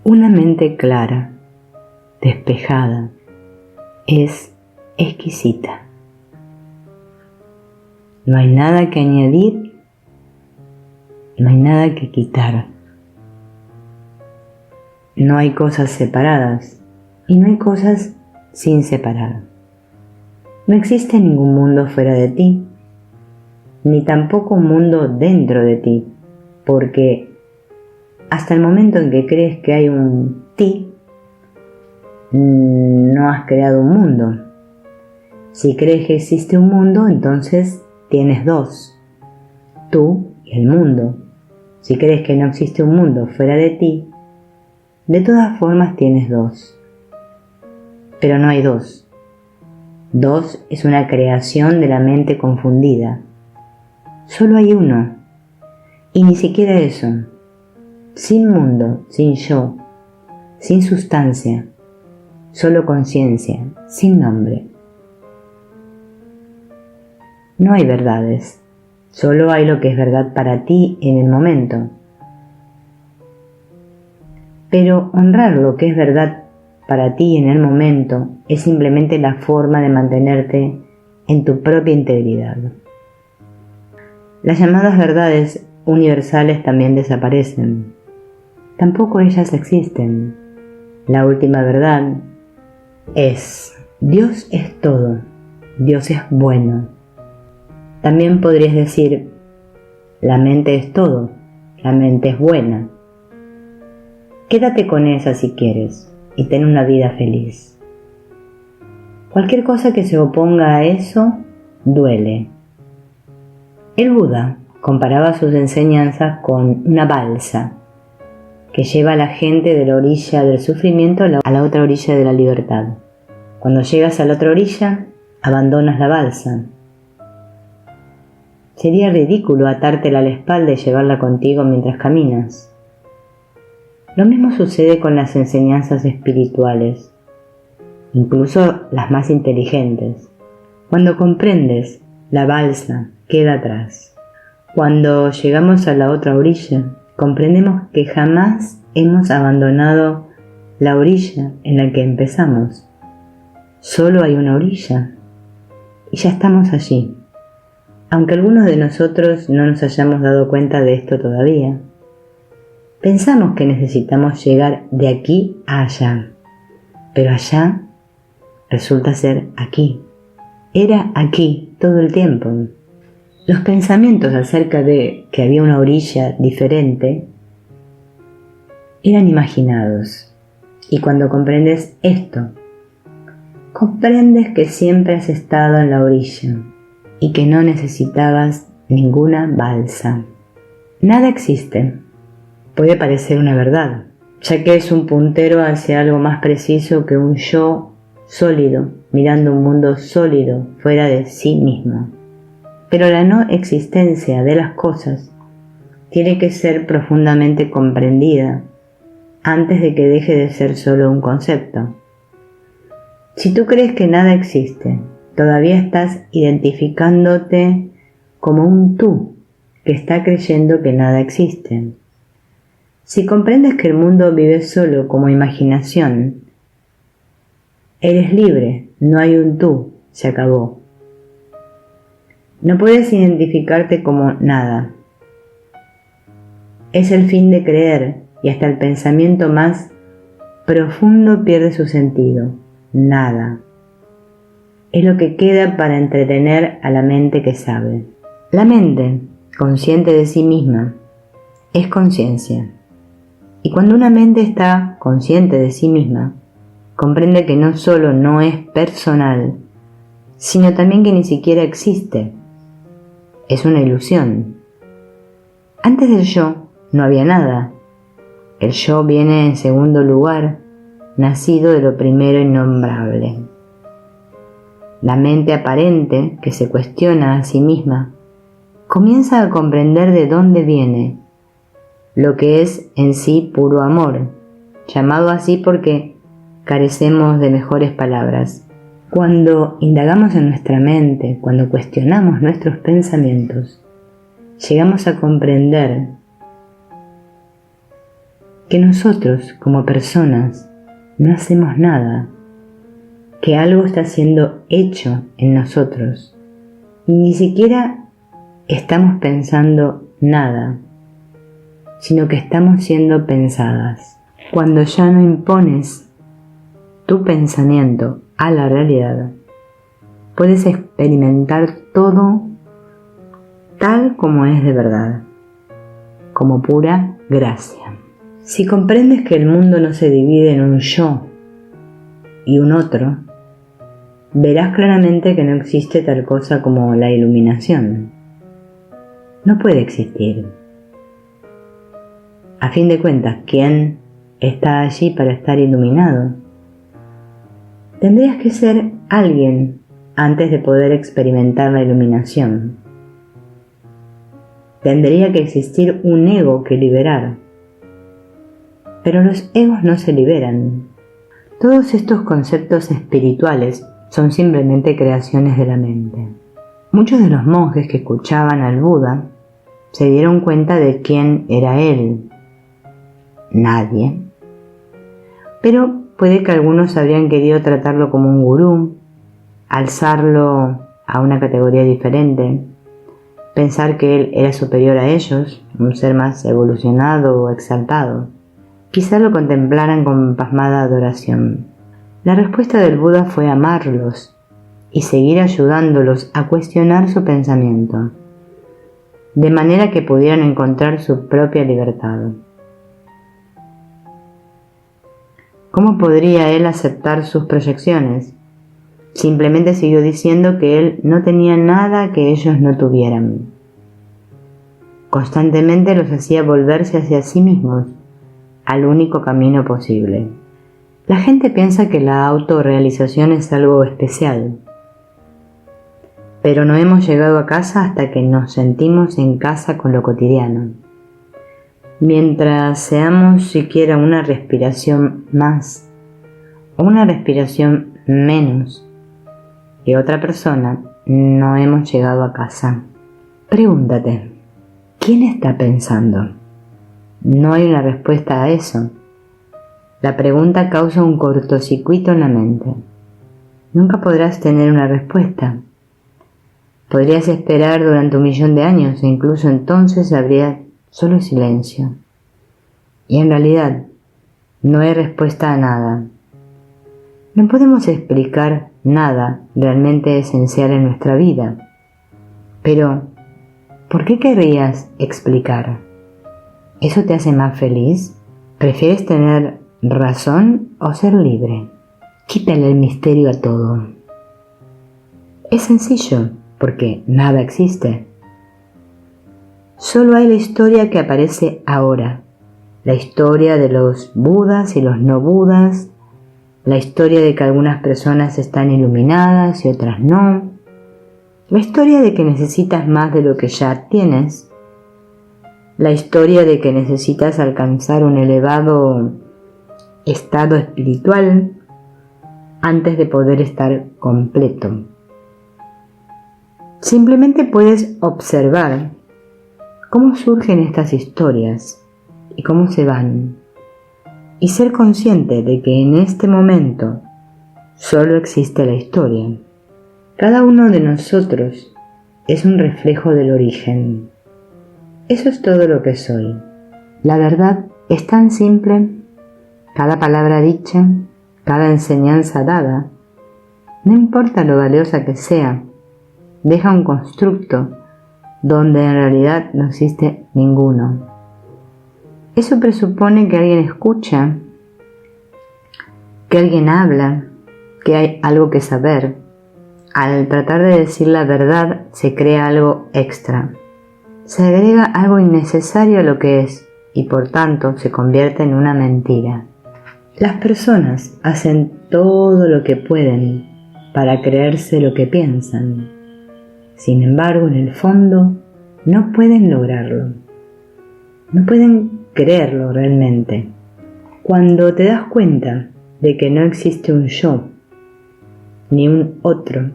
Una mente clara, despejada, es exquisita. No hay nada que añadir, no hay nada que quitar. No hay cosas separadas y no hay cosas sin separar. No existe ningún mundo fuera de ti, ni tampoco un mundo dentro de ti, porque hasta el momento en que crees que hay un ti, no has creado un mundo. Si crees que existe un mundo, entonces tienes dos, tú y el mundo. Si crees que no existe un mundo fuera de ti, de todas formas tienes dos. Pero no hay dos. Dos es una creación de la mente confundida. Solo hay uno, y ni siquiera eso. Sin mundo, sin yo, sin sustancia, solo conciencia, sin nombre. No hay verdades, solo hay lo que es verdad para ti en el momento. Pero honrar lo que es verdad para ti en el momento es simplemente la forma de mantenerte en tu propia integridad. Las llamadas verdades universales también desaparecen. Tampoco ellas existen. La última verdad es: Dios es todo, Dios es bueno. También podrías decir: la mente es todo, la mente es buena. Quédate con esa si quieres y ten una vida feliz. Cualquier cosa que se oponga a eso duele. El Buda comparaba sus enseñanzas con una balsa que lleva a la gente de la orilla del sufrimiento a la otra orilla de la libertad. Cuando llegas a la otra orilla, abandonas la balsa. Sería ridículo atártela a la espalda y llevarla contigo mientras caminas. Lo mismo sucede con las enseñanzas espirituales, incluso las más inteligentes. Cuando comprendes, la balsa queda atrás. Cuando llegamos a la otra orilla, comprendemos que jamás hemos abandonado la orilla en la que empezamos. Solo hay una orilla y ya estamos allí, aunque algunos de nosotros no nos hayamos dado cuenta de esto todavía. Pensamos que necesitamos llegar de aquí a allá, pero allá resulta ser aquí. Era aquí todo el tiempo. Los pensamientos acerca de que había una orilla diferente eran imaginados. Y cuando comprendes esto, comprendes que siempre has estado en la orilla y que no necesitabas ninguna balsa. Nada existe. Puede parecer una verdad, ya que es un puntero hacia algo más preciso que un yo sólido, mirando un mundo sólido fuera de sí mismo. Pero la no existencia de las cosas tiene que ser profundamente comprendida antes de que deje de ser solo un concepto. Si tú crees que nada existe, todavía estás identificándote como un tú que está creyendo que nada existe. Si comprendes que el mundo vive solo como imaginación, eres libre, no hay un tú, se acabó. No puedes identificarte como nada. Es el fin de creer y hasta el pensamiento más profundo pierde su sentido. Nada. Es lo que queda para entretener a la mente que sabe. La mente, consciente de sí misma, es conciencia. Y cuando una mente está consciente de sí misma, comprende que no solo no es personal, sino también que ni siquiera existe. Es una ilusión. Antes del yo no había nada. El yo viene en segundo lugar, nacido de lo primero innombrable. La mente aparente, que se cuestiona a sí misma, comienza a comprender de dónde viene, lo que es en sí puro amor, llamado así porque carecemos de mejores palabras. Cuando indagamos en nuestra mente, cuando cuestionamos nuestros pensamientos, llegamos a comprender que nosotros como personas no hacemos nada, que algo está siendo hecho en nosotros y ni siquiera estamos pensando nada, sino que estamos siendo pensadas. Cuando ya no impones tu pensamiento a la realidad, puedes experimentar todo tal como es de verdad, como pura gracia. Si comprendes que el mundo no se divide en un yo y un otro, verás claramente que no existe tal cosa como la iluminación. No puede existir. A fin de cuentas, ¿quién está allí para estar iluminado? Tendrías que ser alguien antes de poder experimentar la iluminación. Tendría que existir un ego que liberar. Pero los egos no se liberan. Todos estos conceptos espirituales son simplemente creaciones de la mente. Muchos de los monjes que escuchaban al Buda se dieron cuenta de quién era él. Nadie. Pero puede que algunos habrían querido tratarlo como un gurú, alzarlo a una categoría diferente, pensar que él era superior a ellos, un ser más evolucionado o exaltado. Quizá lo contemplaran con pasmada adoración. La respuesta del Buda fue amarlos y seguir ayudándolos a cuestionar su pensamiento, de manera que pudieran encontrar su propia libertad. ¿Cómo podría él aceptar sus proyecciones? Simplemente siguió diciendo que él no tenía nada que ellos no tuvieran. Constantemente los hacía volverse hacia sí mismos, al único camino posible. La gente piensa que la autorrealización es algo especial, pero no hemos llegado a casa hasta que nos sentimos en casa con lo cotidiano. Mientras seamos siquiera una respiración más o una respiración menos que otra persona, no hemos llegado a casa. Pregúntate, ¿quién está pensando? No hay una respuesta a eso. La pregunta causa un cortocircuito en la mente. Nunca podrás tener una respuesta. Podrías esperar durante 1.000.000 de años e incluso entonces habría solo silencio. Y en realidad no hay respuesta a nada. No podemos explicar nada realmente esencial en nuestra vida. Pero, ¿por qué querrías explicar? ¿Eso te hace más feliz? ¿Prefieres tener razón o ser libre? Quítale el misterio a todo. Es sencillo, porque nada existe. Solo hay la historia que aparece ahora, la historia de los budas y los no budas, la historia de que algunas personas están iluminadas y otras no, la historia de que necesitas más de lo que ya tienes, la historia de que necesitas alcanzar un elevado estado espiritual antes de poder estar completo. Simplemente puedes observar cómo surgen estas historias y cómo se van, y ser consciente de que en este momento solo existe la historia. Cada uno de nosotros es un reflejo del origen. Eso es todo lo que soy. La verdad es tan simple. Cada palabra dicha, cada enseñanza dada, no importa lo valiosa que sea, deja un constructo donde en realidad no existe ninguno. Eso presupone que alguien escucha, que alguien habla, que hay algo que saber. Al tratar de decir la verdad se crea algo extra. Se agrega algo innecesario a lo que es y por tanto se convierte en una mentira. Las personas hacen todo lo que pueden para creerse lo que piensan. Sin embargo, en el fondo, no pueden lograrlo. No pueden creerlo realmente. Cuando te das cuenta de que no existe un yo, ni un otro,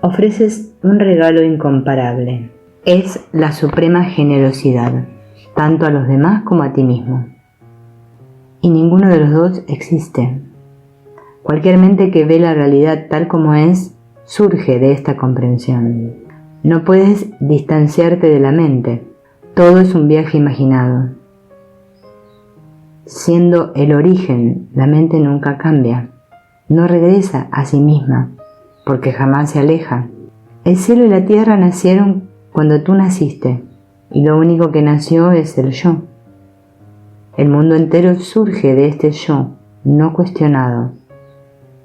ofreces un regalo incomparable. Es la suprema generosidad, tanto a los demás como a ti mismo. y ninguno de los dos existe. Cualquier mente que ve la realidad tal como es, surge de esta comprensión. No puedes distanciarte de la mente, todo es un viaje imaginado. Siendo el origen, la mente nunca cambia, no regresa a sí misma, porque jamás se aleja. El cielo y la tierra nacieron cuando tú naciste, y lo único que nació es el yo. El mundo entero surge de este yo, no cuestionado,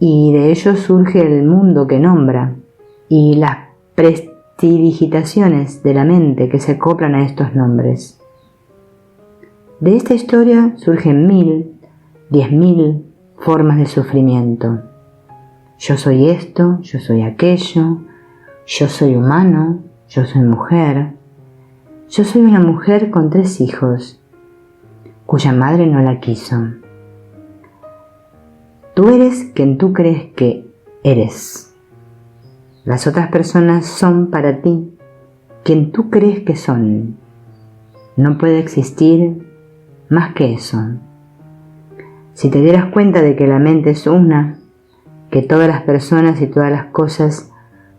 y de ello surge el mundo que nombra, y las prestidigitaciones de la mente que se acoplan a estos nombres. De esta historia surgen 1000, 10.000 formas de sufrimiento. Yo soy esto, yo soy aquello, yo soy humano, yo soy mujer. Yo soy una mujer con 3 hijos, cuya madre no la quiso. Tú eres quien tú crees que eres. Las otras personas son para ti quien tú crees que son. No puede existir más que eso. Si te dieras cuenta de que la mente es una, que todas las personas y todas las cosas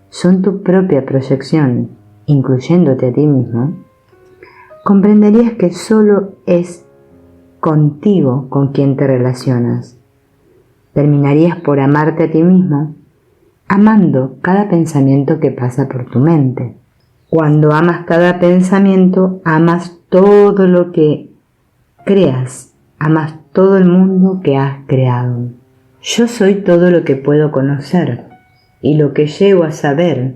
son tu propia proyección, incluyéndote a ti mismo, comprenderías que solo es contigo con quien te relacionas. Terminarías por amarte a ti mismo, amando cada pensamiento que pasa por tu mente. Cuando amas cada pensamiento, amas todo lo que creas, amas todo el mundo que has creado. Yo soy todo lo que puedo conocer, y lo que llego a saber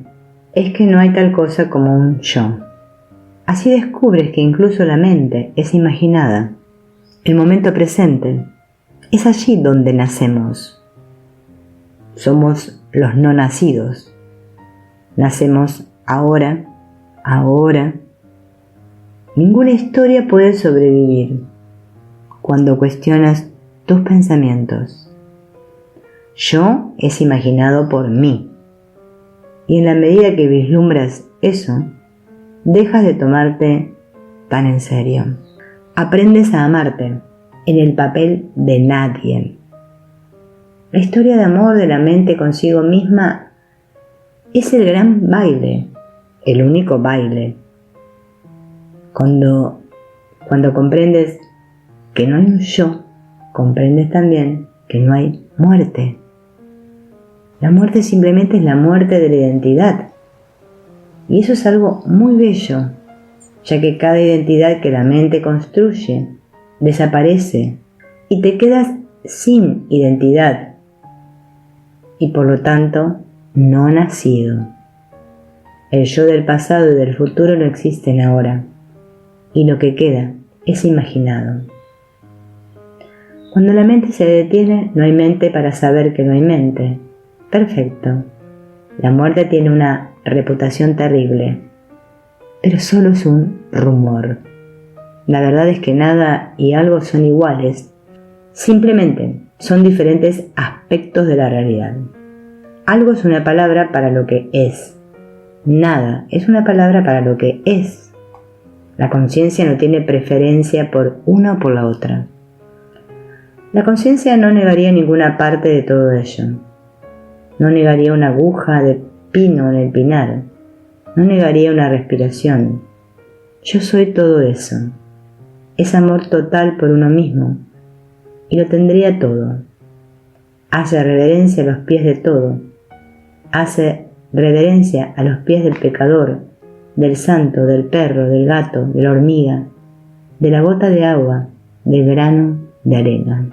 es que no hay tal cosa como un yo. Así descubres que incluso la mente es imaginada. El momento presente es allí donde nacemos. Somos los no nacidos. Nacemos ahora. Ninguna historia puede sobrevivir cuando cuestionas tus pensamientos. Yo es imaginado por mí. Y en la medida que vislumbras eso, dejas de tomarte tan en serio. Aprendes a amarte en el papel de nadie. La historia de amor de la mente consigo misma es el gran baile, el único baile. Cuando comprendes que no hay un yo, comprendes también que no hay muerte. La muerte simplemente es la muerte de la identidad. Y eso es algo muy bello, ya que cada identidad que la mente construye desaparece y te quedas sin identidad y por lo tanto no nacido. El yo del pasado y del futuro no existen ahora y lo que queda es imaginado. Cuando la mente se detiene, no hay mente para saber que no hay mente. Perfecto. La muerte tiene una reputación terrible, pero solo es un rumor. La verdad es que nada y algo son iguales, simplemente son diferentes aspectos de la realidad. Algo es una palabra para lo que es. Nada es una palabra para lo que es. La conciencia no tiene preferencia por una o por la otra. La conciencia no negaría ninguna parte de todo ello. No negaría una aguja de pino en el pinar. No negaría una respiración. Yo soy todo eso. Es amor total por uno mismo. Y lo tendría todo. Hace reverencia a los pies de todo. Hace reverencia a los pies del pecador, del santo, del perro, del gato, de la hormiga, de la gota de agua, del grano de arena.